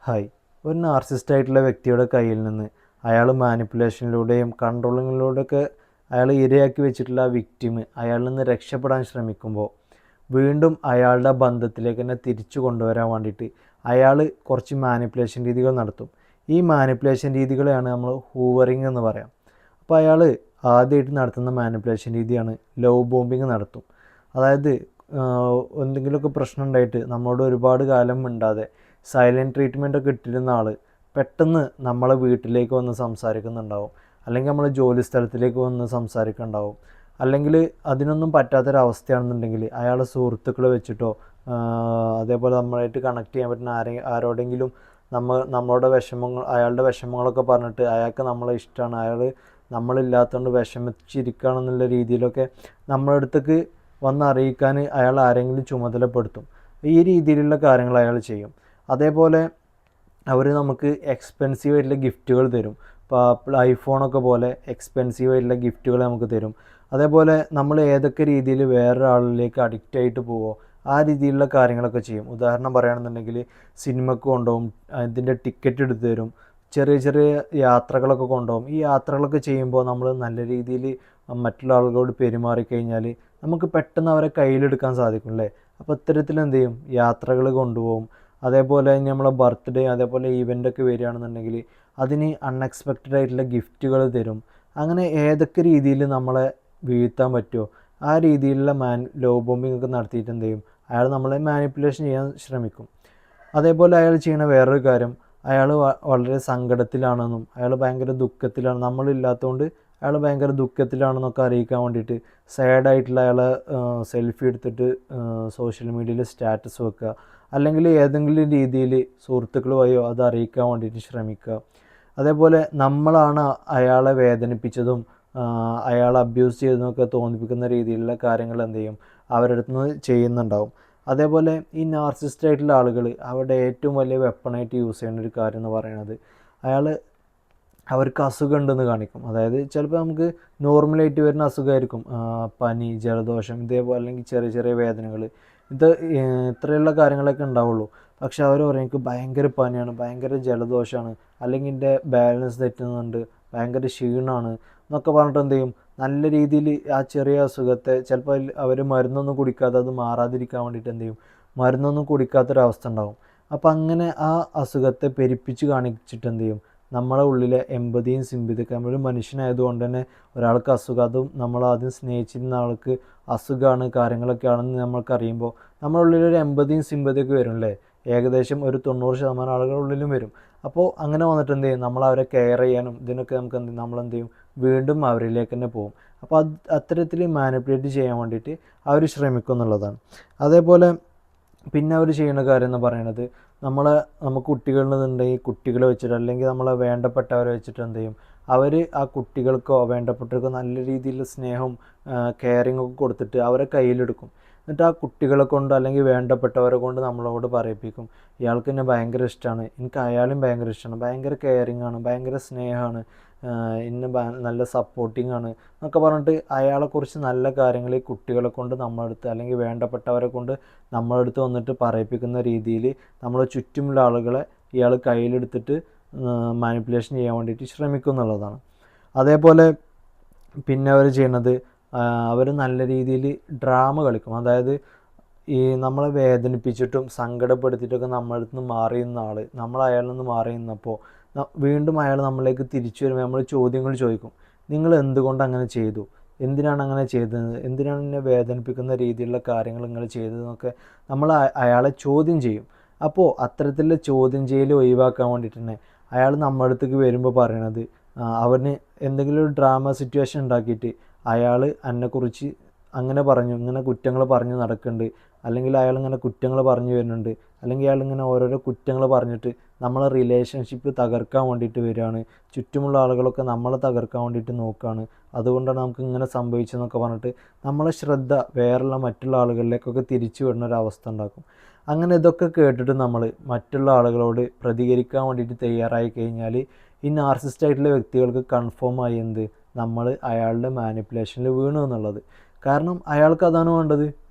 Hi. ഒരു narcissist ആയിട്ടുള്ള വ്യക്തിയുടെ കയ്യിൽ നിന്ന് അയാൾ മാനിപ്പുലേഷനിലൂടെയും കൺട്രോളിങ്ങിലൂടെയൊക്കെ അയാൾ ഇരയാക്കി വെച്ചിട്ടുള്ള ആ വിക്ടിം അയാളിൽ നിന്ന് രക്ഷപ്പെടാൻ ശ്രമിക്കുമ്പോൾ വീണ്ടും അയാളുടെ ബന്ധത്തിലേക്ക് തന്നെ തിരിച്ചു കൊണ്ടുവരാൻ വേണ്ടിയിട്ട് അയാൾ കുറച്ച് മാനിപ്പുലേഷൻ രീതികൾ നടത്തും. ഈ മാനിപ്പുലേഷൻ രീതികളെയാണ് നമ്മൾ ഹൂവറിങ് എന്ന് പറയാം. അപ്പോൾ അയാൾ ആദ്യമായിട്ട് നടത്തുന്ന മാനിപ്പുലേഷൻ രീതിയാണ് ലവ് ബോംബിങ് നടത്തും. അതായത് എന്തെങ്കിലുമൊക്കെ പ്രശ്നം ഉണ്ടായിട്ട് നമ്മളോട് ഒരുപാട് കാലം മിണ്ടാതെ സൈലൻറ്റ് ട്രീറ്റ്മെൻറ്റ് ഒക്കെ ഇട്ടിരുന്ന ആൾ പെട്ടെന്ന് നമ്മളെ വീട്ടിലേക്ക് വന്ന് സംസാരിക്കുന്നുണ്ടാവും, അല്ലെങ്കിൽ നമ്മളെ ജോലി സ്ഥലത്തിലേക്ക് വന്ന് സംസാരിക്കുന്നുണ്ടാവും. അല്ലെങ്കിൽ അതിനൊന്നും പറ്റാത്തൊരവസ്ഥയാണെന്നുണ്ടെങ്കിൽ അയാളെ സുഹൃത്തുക്കളെ വെച്ചിട്ടോ അതേപോലെ നമ്മളായിട്ട് കണക്ട് ചെയ്യാൻ പറ്റുന്ന ആരോടെങ്കിലും നമ്മളുടെ വിഷമങ്ങൾ അയാളുടെ വിഷമങ്ങളൊക്കെ പറഞ്ഞിട്ട് അയാൾക്ക് നമ്മളെ ഇഷ്ടമാണ്, അയാൾ നമ്മളില്ലാത്തതുകൊണ്ട് വിഷമിച്ചിരിക്കുകയാണെന്നുള്ള രീതിയിലൊക്കെ നമ്മളെ അടുത്തേക്ക് വന്ന് അറിയിക്കാൻ അയാൾ ആരെങ്കിലും ചുമതലപ്പെടുത്തും. ഈ രീതിയിലുള്ള കാര്യങ്ങൾ അയാൾ ചെയ്യും. അതേപോലെ അവർ നമുക്ക് എക്സ്പെൻസീവ് ആയിട്ടുള്ള ഗിഫ്റ്റുകൾ തരും. ഇപ്പോൾ ഐഫോണൊക്കെ പോലെ എക്സ്പെൻസീവ് ആയിട്ടുള്ള ഗിഫ്റ്റുകൾ നമുക്ക് തരും. അതേപോലെ നമ്മൾ ഏതൊക്കെ രീതിയിൽ വേറൊരാളിലേക്ക് അഡിക്റ്റ് ആയിട്ട് പോവോ ആ രീതിയിലുള്ള കാര്യങ്ങളൊക്കെ ചെയ്യും. ഉദാഹരണം പറയുകയാണെന്നുണ്ടെങ്കിൽ സിനിമക്ക് കൊണ്ടുപോകും, ഇതിൻ്റെ ടിക്കറ്റ് എടുത്ത് തരും, ചെറിയ ചെറിയ യാത്രകളൊക്കെ കൊണ്ടുപോകും. ഈ യാത്രകളൊക്കെ ചെയ്യുമ്പോൾ നമ്മൾ നല്ല രീതിയിൽ മറ്റുള്ള ആളുകളോട് പെരുമാറിക്കഴിഞ്ഞാൽ നമുക്ക് പെട്ടെന്ന് അവരെ കയ്യിലെടുക്കാൻ സാധിക്കും അല്ലേ. അപ്പോൾ ഇത്തരത്തിൽ എന്ത് ചെയ്യും, യാത്രകൾ കൊണ്ടുപോകും. അതേപോലെ നമ്മളെ ബർത്ത്ഡേ അതേപോലെ ഈവൻ്റൊക്കെ വരികയാണെന്നുണ്ടെങ്കിൽ അതിന് അൺഎക്സ്പെക്റ്റഡ് ആയിട്ടുള്ള ഗിഫ്റ്റുകൾ തരും. അങ്ങനെ ഏതൊക്കെ രീതിയിൽ നമ്മളെ വീഴ്ത്താൻ പറ്റുമോ ആ രീതിയിലുള്ള ലവ് ബോംബിംഗ് ഒക്കെ നടത്തിയിട്ട് എന്ത് ചെയ്യും, അയാൾ നമ്മളെ മാനിപ്പുലേഷൻ ചെയ്യാൻ ശ്രമിക്കും. അതേപോലെ അയാൾ ചെയ്യുന്ന വേറൊരു കാര്യം, അയാൾ വളരെ സങ്കടത്തിലാണെന്നും അയാൾ ഭയങ്കര ദുഃഖത്തിലാണ്, നമ്മളില്ലാത്തതുകൊണ്ട് അയാൾ ഭയങ്കര ദുഃഖത്തിലാണെന്നൊക്കെ അറിയിക്കാൻ വേണ്ടിയിട്ട് സാഡായിട്ടുള്ള അയാളെ സെൽഫി എടുത്തിട്ട് സോഷ്യൽ മീഡിയയിൽ സ്റ്റാറ്റസ് വെക്കുക, അല്ലെങ്കിൽ ഏതെങ്കിലും രീതിയിൽ സുഹൃത്തുക്കൾ വഴിയോ അത് അറിയിക്കാൻ വേണ്ടിയിട്ട് ശ്രമിക്കുക. അതേപോലെ നമ്മളാണ് അയാളെ വേദനിപ്പിച്ചതും അയാളെ അബ്യൂസ് ചെയ്തതെന്നൊക്കെ തോന്നിപ്പിക്കുന്ന രീതിയിലുള്ള കാര്യങ്ങൾ എന്ത് ചെയ്യും, അവരുടെ അടുത്ത് നിന്ന് ചെയ്യുന്നുണ്ടാവും. അതേപോലെ ഈ നാർസിസ്റ്റ് ആയിട്ടുള്ള ആളുകൾ അവരുടെ ഏറ്റവും വലിയ വെപ്പണായിട്ട് യൂസ് ചെയ്യുന്ന ഒരു കാര്യം എന്ന് പറയുന്നത് അവർക്ക് അസുഖം ഉണ്ടെന്ന് കാണിക്കും. അതായത് ചിലപ്പോൾ നമുക്ക് നോർമലായിട്ട് വരുന്ന അസുഖമായിരിക്കും, പനി, ജലദോഷം, ഇതേപോലെ അല്ലെങ്കിൽ ചെറിയ ചെറിയ വേദനകൾ, ഇത്രയുള്ള കാര്യങ്ങളൊക്കെ ഉണ്ടാവുള്ളൂ. പക്ഷെ അവർ പറയും എനിക്ക് ഭയങ്കര പനിയാണ്, ഭയങ്കര ജലദോഷമാണ്, അല്ലെങ്കിൽ എൻ്റെ ബാലൻസ് തെറ്റുന്നുണ്ട്, ഭയങ്കര ക്ഷീണമാണ് എന്നൊക്കെ പറഞ്ഞിട്ട് എന്ത് ചെയ്യും, നല്ല രീതിയിൽ ആ ചെറിയ അസുഖത്തെ ചിലപ്പോൾ അവർ മരുന്നൊന്നും കുടിക്കാതെ അത് മാറാതിരിക്കാൻ വേണ്ടിയിട്ട് എന്ത് ചെയ്യും, മരുന്നൊന്നും കുടിക്കാത്തൊരവസ്ഥ ഉണ്ടാവും. അപ്പോൾ അങ്ങനെ ആ അസുഖത്തെ പെരുപ്പിച്ച് കാണിച്ചിട്ട് എന്ത് ചെയ്യും, നമ്മളെ ഉള്ളിലെ എമ്പതിയും സിമ്പതിയൊക്കെ, നമ്മളൊരു മനുഷ്യനായതുകൊണ്ട് തന്നെ ഒരാൾക്ക് അസുഖം, അതും നമ്മൾ ആദ്യം സ്നേഹിച്ചിരുന്ന ആൾക്ക് അസുഖമാണ് കാര്യങ്ങളൊക്കെ ആണെന്ന് നമ്മൾക്കറിയുമ്പോൾ നമ്മുടെ ഉള്ളിലൊരു എമ്പതിയും സിമ്പതിയൊക്കെ വരും അല്ലേ. ഏകദേശം ഒരു 90% ആളുകളുടെ ഉള്ളിലും വരും. അപ്പോൾ അങ്ങനെ വന്നിട്ട് എന്ത് ചെയ്യും, നമ്മളവരെ കെയർ ചെയ്യാനും ഇതിനൊക്കെ നമുക്ക് നമ്മളെന്ത് ചെയ്യും, വീണ്ടും അവരിലേക്ക് തന്നെ പോകും. അപ്പോൾ അത്തരത്തിൽ മാനിപ്പുലേറ്റ് ചെയ്യാൻ വേണ്ടിയിട്ട് അവർ ശ്രമിക്കും എന്നുള്ളതാണ്. അതേപോലെ പിന്നെ അവർ ചെയ്യുന്ന കാര്യം എന്ന് പറയുന്നത്, നമുക്ക് കുട്ടികളുണ്ടെങ്കിൽ കുട്ടികളെ വെച്ചിട്ട് അല്ലെങ്കിൽ നമ്മളെ വേണ്ടപ്പെട്ടവരെ വെച്ചിട്ട് എന്ത് ചെയ്യും, അവർ ആ കുട്ടികൾക്കോ വേണ്ടപ്പെട്ടവർക്കോ നല്ല രീതിയിൽ സ്നേഹവും കെയറിങ് ഒക്കെ കൊടുത്തിട്ട് അവരെ കയ്യിലെടുക്കും. എന്നിട്ട് ആ കുട്ടികളെ കൊണ്ട് അല്ലെങ്കിൽ വേണ്ടപ്പെട്ടവരെ കൊണ്ട് നമ്മളോട് പറയിപ്പിക്കും, ഇയാൾക്ക് എന്നെ ഭയങ്കര ഇഷ്ടമാണ്, എനിക്ക് അയാളും ഭയങ്കര ഇഷ്ടമാണ്, ഭയങ്കര കെയറിങ് ആണ്, ഭയങ്കര സ്നേഹമാണ്, എന്നെ നല്ല സപ്പോർട്ടിങ് ആണ് എന്നൊക്കെ പറഞ്ഞിട്ട് അയാളെക്കുറിച്ച് നല്ല കാര്യങ്ങൾ ഈ കുട്ടികളെ കൊണ്ട് നമ്മളെടുത്ത് അല്ലെങ്കിൽ വേണ്ടപ്പെട്ടവരെ കൊണ്ട് നമ്മളെടുത്ത് വന്നിട്ട് പറയിപ്പിക്കുന്ന രീതിയിൽ നമ്മൾ ചുറ്റുമുള്ള ആളുകളെ ഇയാൾ കയ്യിലെടുത്തിട്ട് മാനിപ്പുലേഷൻ ചെയ്യാൻ വേണ്ടിയിട്ട് ശ്രമിക്കും എന്നുള്ളതാണ്. അതേപോലെ പിന്നെ അവർ ചെയ്യണത്, അവർ നല്ല രീതിയിൽ ഡ്രാമ കളിക്കും. അതായത് ഈ നമ്മളെ വേദനിപ്പിച്ചിട്ടും സങ്കടപ്പെടുത്തിയിട്ടൊക്കെ നമ്മളെ അടുത്ത് നിന്ന് മാറി നിന്ന ആൾ നമ്മൾ അയാളിൽ നിന്ന് മാറി നിന്നപ്പോൾ വീണ്ടും അയാൾ നമ്മളിലേക്ക് തിരിച്ചു വരുമ്പോൾ നമ്മൾ ചോദ്യങ്ങൾ ചോദിക്കും, നിങ്ങൾ എന്തുകൊണ്ട് അങ്ങനെ ചെയ്തു, എന്തിനാണ് അങ്ങനെ ചെയ്തത്, എന്തിനാണ് എന്നെ വേദനിപ്പിക്കുന്ന രീതിയിലുള്ള കാര്യങ്ങൾ നിങ്ങൾ ചെയ്തതെന്നൊക്കെ നമ്മൾ അയാളെ ചോദ്യം ചെയ്യും. അപ്പോൾ അത്തരത്തിലുള്ള ചോദ്യം ചെയ്യൽ ഒഴിവാക്കാൻ വേണ്ടിയിട്ട് തന്നെ അയാൾ നമ്മുടെ അടുത്തേക്ക് വരുമ്പോൾ പറയണത്, അവന് എന്തെങ്കിലും ഒരു ഡ്രാമ സിറ്റുവേഷൻ ഉണ്ടാക്കിയിട്ട് അയാൾ എന്നെക്കുറിച്ച് അങ്ങനെ പറഞ്ഞു, ഇങ്ങനെ കുറ്റങ്ങൾ പറഞ്ഞ് നടക്കുന്നുണ്ട്, അല്ലെങ്കിൽ അയാൾ ഇങ്ങനെ കുറ്റങ്ങൾ പറഞ്ഞു വരുന്നുണ്ട്, അല്ലെങ്കിൽ അയാൾ ഇങ്ങനെ ഓരോരോ കുറ്റങ്ങൾ പറഞ്ഞിട്ട് നമ്മളെ റിലേഷൻഷിപ്പ് തകർക്കാൻ വേണ്ടിയിട്ട് വരികയാണ്, ചുറ്റുമുള്ള ആളുകളൊക്കെ നമ്മളെ തകർക്കാൻ വേണ്ടിയിട്ട് നോക്കുകയാണ്, അതുകൊണ്ടാണ് നമുക്ക് ഇങ്ങനെ സംഭവിച്ചതെന്നൊക്കെ പറഞ്ഞിട്ട് നമ്മളെ ശ്രദ്ധ വേറെയുള്ള മറ്റുള്ള ആളുകളിലേക്കൊക്കെ തിരിച്ചു വിടുന്ന ഒരവസ്ഥ ഉണ്ടാക്കും. അങ്ങനെ ഇതൊക്കെ കേട്ടിട്ട് നമ്മൾ മറ്റുള്ള ആളുകളോട് പ്രതികരിക്കാൻ വേണ്ടിയിട്ട് തയ്യാറായി കഴിഞ്ഞാൽ ഈ നാർസിസ്റ്റ് ആയിട്ടുള്ള വ്യക്തികൾക്ക് കൺഫേം ആയി എന്ത്, നമ്മൾ അയാളുടെ മാനിപ്പുലേഷനിൽ വീണു എന്നുള്ളത്. കാരണം അയാൾക്ക് അതാണ് വേണ്ടത്,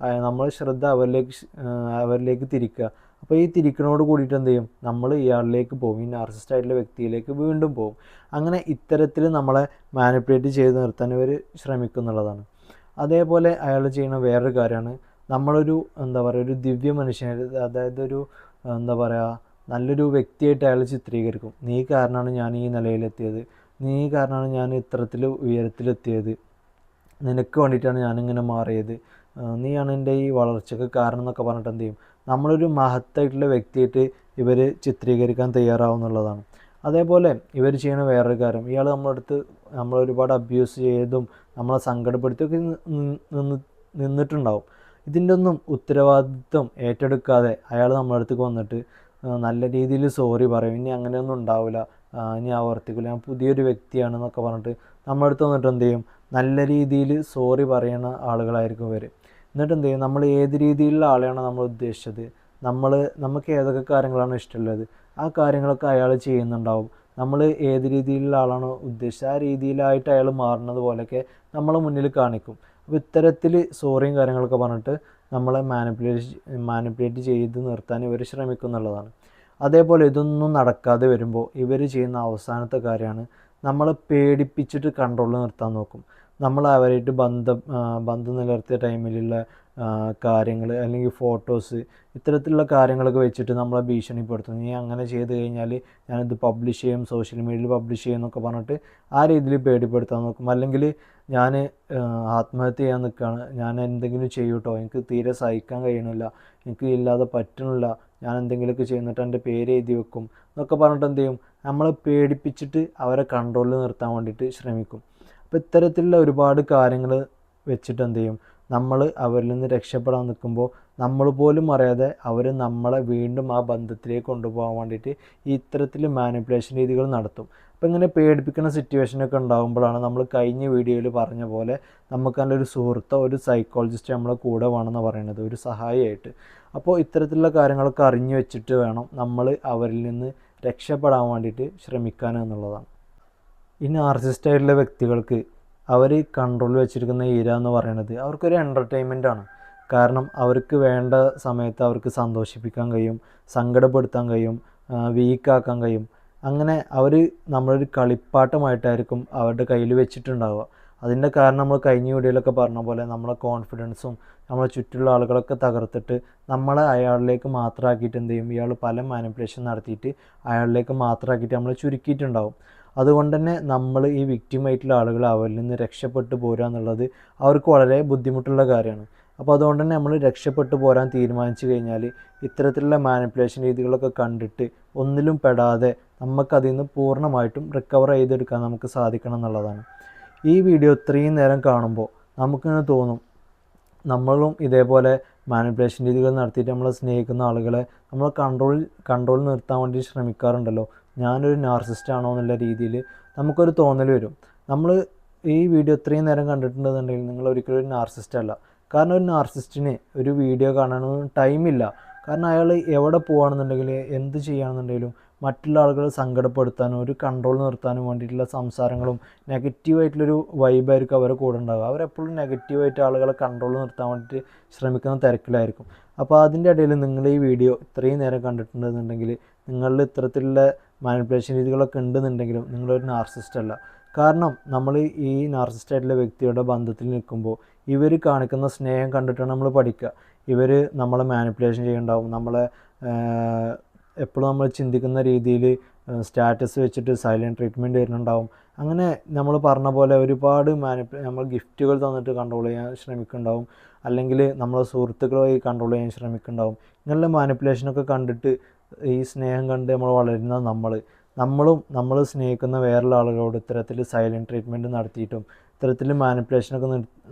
നമ്മളെ ശ്രദ്ധ അവരിലേക്ക് തിരിക്കുക. അപ്പോൾ ഈ തിരിക്കണോട് കൂടിയിട്ട് എന്ത് ചെയ്യും, നമ്മൾ ഇയാളിലേക്ക് പോകും, ഈ നാർസിസിസ്റ്റ് ആയിട്ടുള്ള വ്യക്തിയിലേക്ക് വീണ്ടും പോകും. അങ്ങനെ ഇത്തരത്തിൽ നമ്മളെ മാനിപ്പുലേറ്റ് ചെയ്ത് നിർത്താൻ ഇവർ ശ്രമിക്കുന്നുള്ളതാണ്. അതേപോലെ അയാൾ ചെയ്യുന്ന വേറൊരു കാര്യമാണ്, നമ്മളൊരു എന്താ പറയുക ഒരു ദിവ്യ മനുഷ്യനെ, അതായത് ഒരു എന്താ പറയുക നല്ലൊരു വ്യക്തിയായിട്ട് അയാൾ ചിത്രീകരിക്കും. നീ കാരണമാണ് ഞാൻ ഈ നിലയിലെത്തിയത്, നീ കാരണമാണ് ഞാൻ ഇത്തരത്തിൽ ഉയരത്തിലെത്തിയത്, നിനക്ക് വേണ്ടിയിട്ടാണ് ഞാനിങ്ങനെ മാറിയത്, നീയാണ് എൻ്റെ ഈ വളർച്ചയ്ക്ക് കാരണം എന്നൊക്കെ പറഞ്ഞിട്ട് എന്ത് ചെയ്യും, നമ്മളൊരു മഹത്തായിട്ടുള്ള വ്യക്തിയായിട്ട് ഇവർ ചിത്രീകരിക്കാൻ തയ്യാറാവുന്നുള്ളതാണ്. അതേപോലെ ഇവർ ചെയ്യുന്ന വേറൊരു കാര്യം, ഇയാൾ നമ്മളൊരുപാട് അബ്യൂസ് ചെയ്തും നമ്മളെ സങ്കടപ്പെടുത്തിയൊക്കെ നിന്നിട്ടുണ്ടാവും. ഇതിൻ്റെ ഒന്നും ഉത്തരവാദിത്വം ഏറ്റെടുക്കാതെ അയാൾ നമ്മുടെ അടുത്തേക്ക് വന്നിട്ട് നല്ല രീതിയിൽ സോറി പറയും, ഇനി അങ്ങനെയൊന്നും ഉണ്ടാവില്ല, ഇനി ആവർത്തിക്കില്ല, ഞാൻ പുതിയൊരു വ്യക്തിയാണെന്നൊക്കെ പറഞ്ഞിട്ട് നമ്മുടെ അടുത്ത് വന്നിട്ട് എന്ത് ചെയ്യും, നല്ല രീതിയിൽ സോറി പറയുന്ന ആളുകളായിരിക്കും ഇവർ. എന്നിട്ട് എന്ത് ചെയ്യും, നമ്മൾ ഏത് രീതിയിലുള്ള ആളെയാണ് നമ്മൾ ഉദ്ദേശിച്ചത്, നമുക്ക് ഏതൊക്കെ കാര്യങ്ങളാണ് ഇഷ്ടമുള്ളത് ആ കാര്യങ്ങളൊക്കെ അയാൾ ചെയ്യുന്നുണ്ടാവും. നമ്മൾ ഏത് രീതിയിലുള്ള ആളാണോ ഉദ്ദേശിച്ചത് ആ രീതിയിലായിട്ട് അയാൾ മാറുന്നത് പോലെയൊക്കെ നമ്മളെ മുന്നിൽ കാണിക്കും. അപ്പോൾ ഇത്തരത്തിൽ സോറിയും കാര്യങ്ങളൊക്കെ പറഞ്ഞിട്ട് നമ്മളെ മാനിപ്പുലേറ്റ് ചെയ്ത് നിർത്താൻ ഇവർ ശ്രമിക്കുന്നുള്ളതാണ്. അതേപോലെ ഇതൊന്നും നടക്കാതെ വരുമ്പോൾ ഇവർ ചെയ്യുന്ന അവസാനത്തെ കാര്യമാണ്, നമ്മളെ പേടിപ്പിച്ചിട്ട് കൺട്രോളിൽ നിർത്താൻ നോക്കും. നമ്മൾ അവരായിട്ട് ബന്ധം നിലനിർത്തിയ ടൈമിലുള്ള കാര്യങ്ങൾ അല്ലെങ്കിൽ ഫോട്ടോസ് ഇത്തരത്തിലുള്ള കാര്യങ്ങളൊക്കെ വെച്ചിട്ട് നമ്മളെ ഭീഷണിപ്പെടുത്തും. നീ അങ്ങനെ ചെയ്ത് കഴിഞ്ഞാൽ ഞാനിത് പബ്ലിഷ് ചെയ്യും, സോഷ്യൽ മീഡിയയിൽ പബ്ലിഷ് ചെയ്യും എന്നൊക്കെ പറഞ്ഞിട്ട് ആ രീതിയിൽ പേടിപ്പെടുത്താൻ നോക്കും. അല്ലെങ്കിൽ ഞാൻ ആത്മഹത്യ ചെയ്യാൻ നിൽക്കുകയാണ്, ഞാൻ എന്തെങ്കിലും ചെയ്യൂട്ടോ, എനിക്ക് തീരെ സഹിക്കാൻ കഴിയണില്ല, എനിക്ക് ഇല്ലാതെ പറ്റണില്ല, ഞാൻ എന്തെങ്കിലുമൊക്കെ ചെയ്യുന്നിട്ട് എൻ്റെ പേര് എഴുതി വെക്കും എന്നൊക്കെ പറഞ്ഞിട്ട് എന്ത് ചെയ്യും, നമ്മളെ പേടിപ്പിച്ചിട്ട് അവരെ കൺട്രോളിൽ നിർത്താൻ വേണ്ടിയിട്ട് ശ്രമിക്കും. അപ്പോൾ ഇത്തരത്തിലുള്ള ഒരുപാട് കാര്യങ്ങൾ വെച്ചിട്ട് എന്ത് ചെയ്യും, നമ്മൾ അവരിൽ നിന്ന് രക്ഷപ്പെടാൻ നിൽക്കുമ്പോൾ നമ്മൾ പോലും അറിയാതെ അവർ നമ്മളെ വീണ്ടും ആ ബന്ധത്തിലേക്ക് കൊണ്ടുപോകാൻ വേണ്ടിയിട്ട് ഇത്തരത്തിൽ മാനിപ്പുലേഷൻ രീതികൾ നടത്തും. അപ്പോൾ ഇങ്ങനെ പേടിപ്പിക്കുന്ന സിറ്റുവേഷനൊക്കെ ഉണ്ടാകുമ്പോഴാണ് നമ്മൾ കഴിഞ്ഞ വീഡിയോയിൽ പറഞ്ഞ പോലെ നമുക്ക് നല്ലൊരു സുഹൃത്തോ ഒരു സൈക്കോളജിസ്റ്റ് നമ്മളെ കൂടെ വേണമെന്ന് പറയുന്നത്, ഒരു സഹായിയായിട്ട്. അപ്പോൾ ഇത്തരത്തിലുള്ള കാര്യങ്ങളൊക്കെ അറിഞ്ഞു വെച്ചിട്ട് വേണം നമ്മൾ അവരിൽ നിന്ന് രക്ഷപ്പെടാൻ വേണ്ടിയിട്ട് ശ്രമിക്കാൻ എന്നുള്ളതാണ്. ഈ നാർസിസിസ്റ്റായിട്ടുള്ള വ്യക്തികൾക്ക് അവർ കൺട്രോൾ വെച്ചിരിക്കുന്ന ഇര എന്ന് പറയുന്നത് അവർക്കൊരു എൻ്റർടൈൻമെൻ്റ് ആണ്. കാരണം അവർക്ക് വേണ്ട സമയത്ത് അവർക്ക് സന്തോഷിപ്പിക്കാൻ കഴിയും, സങ്കടപ്പെടുത്താൻ കഴിയും, വീക്കാക്കാൻ കഴിയും. അങ്ങനെ അവർ നമ്മളൊരു കളിപ്പാട്ടമായിട്ടായിരിക്കും അവരുടെ കയ്യിൽ വെച്ചിട്ടുണ്ടാവുക. അതിൻ്റെ കാരണം നമ്മൾ കഴിഞ്ഞ വീഡിയോയിലൊക്കെ പറഞ്ഞ പോലെ നമ്മളെ കോൺഫിഡൻസും നമ്മളെ ചുറ്റുള്ള ആളുകളൊക്കെ തകർത്തിട്ട് നമ്മളെ അയാളിലേക്ക് മാത്രമാക്കിയിട്ട് എന്ത് ചെയ്യും, ഇയാൾ പല മാനിപ്പുലേഷൻ നടത്തിയിട്ട് അയാളിലേക്ക് മാത്രമാക്കിയിട്ട് നമ്മളെ ചുരുക്കിയിട്ടുണ്ടാവും. അതുകൊണ്ട് തന്നെ നമ്മൾ ഈ വിക്റ്റിമായിട്ടുള്ള ആളുകൾ അവരിൽ നിന്ന് രക്ഷപ്പെട്ടു പോരുക എന്നുള്ളത് അവർക്ക് വളരെ ബുദ്ധിമുട്ടുള്ള കാര്യമാണ്. അപ്പോൾ അതുകൊണ്ട് തന്നെ നമ്മൾ രക്ഷപ്പെട്ടു പോരാൻ തീരുമാനിച്ചു കഴിഞ്ഞാൽ ഇത്തരത്തിലുള്ള മാനിപ്പുലേഷൻ രീതികളൊക്കെ കണ്ടിട്ട് ഒന്നിലും പെടാതെ നമുക്കതിൽ നിന്ന് പൂർണ്ണമായിട്ടും റിക്കവർ ചെയ്തെടുക്കാൻ നമുക്ക് സാധിക്കണം എന്നുള്ളതാണ്. ഈ വീഡിയോ ഇത്രയും നേരം കാണുമ്പോൾ നമുക്കിങ്ങനെ തോന്നും, നമ്മളും ഇതേപോലെ മാനിപ്പുലേഷൻ രീതികൾ നടത്തിയിട്ട് നമ്മളെ സ്നേഹിക്കുന്ന ആളുകളെ നമ്മൾ കൺട്രോൾ നിർത്താൻ വേണ്ടി ശ്രമിക്കാറുണ്ടല്ലോ, ഞാനൊരു നാർസിസ്റ്റ് ആണോ എന്നുള്ള രീതിയിൽ നമുക്കൊരു തോന്നൽ വരും. നമ്മൾ ഈ വീഡിയോ ഇത്രയും നേരം കണ്ടിട്ടുണ്ടെന്നുണ്ടെങ്കിൽ നിങ്ങൾ ഒരിക്കലും ഒരു നാർസിസ്റ്റ് അല്ല. കാരണം ഒരു നാർസിസ്റ്റിന് ഒരു വീഡിയോ കാണാനൊന്നും ടൈമില്ല. കാരണം അയാൾ എവിടെ പോകുകയാണെന്നുണ്ടെങ്കിൽ എന്ത് ചെയ്യുകയാണെന്നുണ്ടെങ്കിലും മറ്റുള്ള ആളുകളെ സങ്കടപ്പെടുത്താനും ഒരു കൺട്രോൾ നിർത്താനും വേണ്ടിയിട്ടുള്ള സംസാരങ്ങളും നെഗറ്റീവായിട്ടുള്ളൊരു വൈബായിരിക്കും അവരെ കൂടെ ഉണ്ടാകുക. അവരെപ്പോഴും നെഗറ്റീവായിട്ട് ആളുകളെ കൺട്രോൾ നിർത്താൻ വേണ്ടിയിട്ട് ശ്രമിക്കുന്ന തിരക്കിലായിരിക്കും. അപ്പോൾ അതിൻ്റെ ഇടയിൽ നിങ്ങൾ ഈ വീഡിയോ ഇത്രയും നേരം കണ്ടിട്ടുണ്ടെന്നുണ്ടെങ്കിൽ നിങ്ങളിൽ ഇത്തരത്തിലുള്ള മാനിപ്പുലേഷൻ രീതികളൊക്കെ ഉണ്ടെന്നുണ്ടെങ്കിലും നിങ്ങളൊരു നാർസിസ്റ്റ് അല്ല. കാരണം നമ്മൾ ഈ നാർസിസ്റ്റായിട്ടുള്ള വ്യക്തിയുടെ ബന്ധത്തിൽ നിൽക്കുമ്പോൾ ഇവർ കാണിക്കുന്ന സ്നേഹം കണ്ടിട്ടാണ് നമ്മൾ പഠിക്കുക. ഇവർ നമ്മളെ മാനിപ്പുലേഷൻ ചെയ്യുന്നുണ്ടാവും, നമ്മളെ എപ്പോഴും നമ്മൾ ചിന്തിക്കുന്ന രീതിയിൽ സ്റ്റാറ്റസ് വെച്ചിട്ട് സൈലൻറ്റ് ട്രീറ്റ്മെൻറ്റ് വരുന്നുണ്ടാവും. അങ്ങനെ നമ്മൾ പറഞ്ഞ പോലെ ഒരുപാട് നമ്മൾ ഗിഫ്റ്റുകൾ തന്നിട്ട് കൺട്രോൾ ചെയ്യാൻ ശ്രമിക്കുന്നുണ്ടാവും, അല്ലെങ്കിൽ നമ്മളെ സുഹൃത്തുക്കളുമായി കൺട്രോൾ ചെയ്യാൻ ശ്രമിക്കുന്നുണ്ടാവും. ഇങ്ങനെയുള്ള മാനിപ്പുലേഷനൊക്കെ കണ്ടിട്ട് ഈ സ്നേഹം കണ്ട് നമ്മൾ വളരുന്ന നമ്മൾ സ്നേഹിക്കുന്ന വേറെയുള്ള ആളുകളോട് ഇത്തരത്തിൽ സൈലൻറ്റ് ട്രീറ്റ്മെൻറ്റ് നടത്തിയിട്ടും ഇത്തരത്തിൽ മാനിപ്പുലേഷനൊക്കെ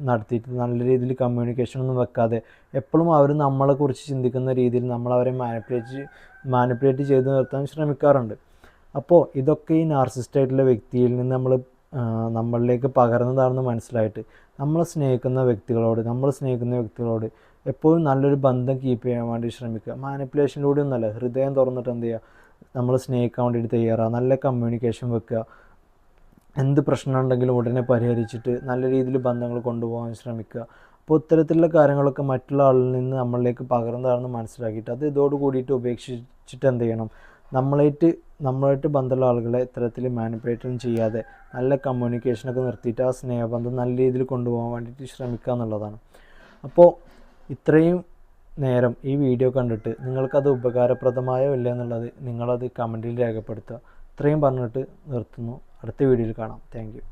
നടത്തിയിട്ട് നല്ല രീതിയിൽ കമ്മ്യൂണിക്കേഷനൊന്നും വെക്കാതെ എപ്പോഴും അവർ നമ്മളെക്കുറിച്ച് ചിന്തിക്കുന്ന രീതിയിൽ നമ്മളവരെ മാനിപ്പുലേറ്റ് ചെയ്ത് നിർത്താൻ ശ്രമിക്കാറുണ്ട്. അപ്പോൾ ഇതൊക്കെ ഈ നാർസിസ്റ്റായിട്ടുള്ള വ്യക്തിയിൽ നിന്ന് നമ്മളിലേക്ക് പകർന്നതാണെന്ന് മനസ്സിലായിട്ട് നമ്മൾ സ്നേഹിക്കുന്ന വ്യക്തികളോട് എപ്പോഴും നല്ലൊരു ബന്ധം കീപ്പ് ചെയ്യാൻ വേണ്ടി ശ്രമിക്കുക. മാനിപ്പുലേഷനിലൂടെ ഒന്നല്ല, ഹൃദയം തുറന്നിട്ട് എന്ത് ചെയ്യുക, നമ്മൾ സ്നേഹിക്കാൻ വേണ്ടിയിട്ട് തയ്യാറാണ്, നല്ല കമ്മ്യൂണിക്കേഷൻ വെക്കുക, എന്ത് പ്രശ്നം ഉണ്ടെങ്കിലും ഉടനെ പരിഹരിച്ചിട്ട് നല്ല രീതിയിൽ ബന്ധങ്ങൾ കൊണ്ടുപോകാൻ ശ്രമിക്കുക. അപ്പോൾ ഇത്തരത്തിലുള്ള കാര്യങ്ങളൊക്കെ മറ്റുള്ള ആളിൽ നിന്ന് നമ്മളിലേക്ക് പകർന്നതാണെന്ന് മനസ്സിലാക്കിയിട്ട് അത് ഇതോട് കൂടിയിട്ട് ഉപേക്ഷിച്ചിട്ട് എന്ത് ചെയ്യണം, നമ്മളായിട്ട് ബന്ധമുള്ള ആളുകളെ ഇത്തരത്തിൽ മാനിപ്പുലേറ്റൊന്നും ചെയ്യാതെ നല്ല കമ്മ്യൂണിക്കേഷനൊക്കെ നിർത്തിയിട്ട് ആ സ്നേഹബന്ധം നല്ല രീതിയിൽ കൊണ്ടുപോകാൻ വേണ്ടിയിട്ട് ശ്രമിക്കുക എന്നുള്ളതാണ്. അപ്പോൾ ഇത്രയും നേരം ഈ വീഡിയോ കണ്ടിട്ട് നിങ്ങൾക്കത് ഉപകാരപ്രദമായോ ഇല്ല എന്നുള്ളത് നിങ്ങളത് കമൻറ്റിൽ രേഖപ്പെടുത്തുക. ഇത്രയും പറഞ്ഞിട്ട് നിർത്തുന്നു. അടുത്ത വീഡിയോയിൽ കാണാം. Thank you.